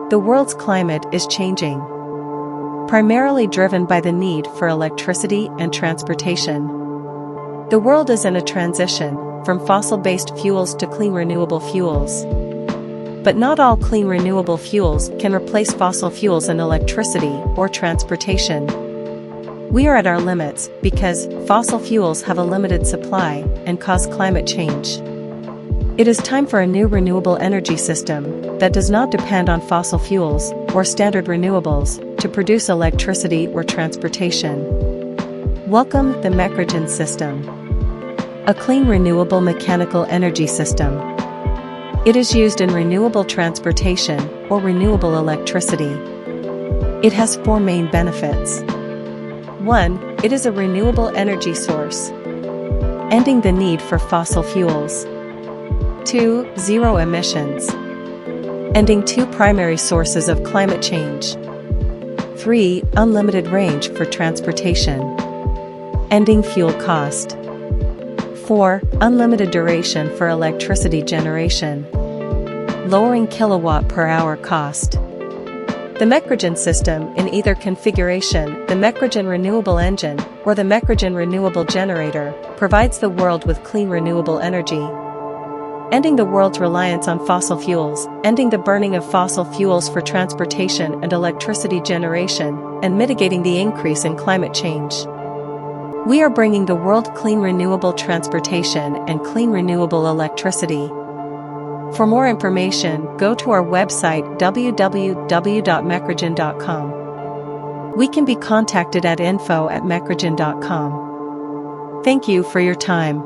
The world's climate is changing, primarily driven by the need for electricity and transportation. The world is in a transition from fossil-based fuels to clean renewable fuels. But not all clean renewable fuels can replace fossil fuels in electricity or transportation. We are at our limits because fossil fuels have a limited supply and cause climate change. It is time for a new renewable energy system that does not depend on fossil fuels or standard renewables to produce electricity or transportation. Welcome the MECREGEN system, a clean renewable mechanical energy system. It is used in renewable transportation or renewable electricity. It has 4 main benefits. 1. It is a renewable energy source, ending the need for fossil fuels. 2. Zero emissions, ending 2 primary sources of climate change. 3. Unlimited range for transportation, ending fuel cost. 4. Unlimited duration for electricity generation, lowering kilowatt per hour cost. The MECREGEN system in either configuration, the MECREGEN Renewable Engine or the MECREGEN Renewable Generator, provides the world with clean renewable energy, ending the world's reliance on fossil fuels, ending the burning of fossil fuels for transportation and electricity generation, and mitigating the increase in climate change. We are bringing the world clean renewable transportation and clean renewable electricity. For more information, go to our website www.mecregen.com. We can be contacted at info@mecregen.com. Thank you for your time.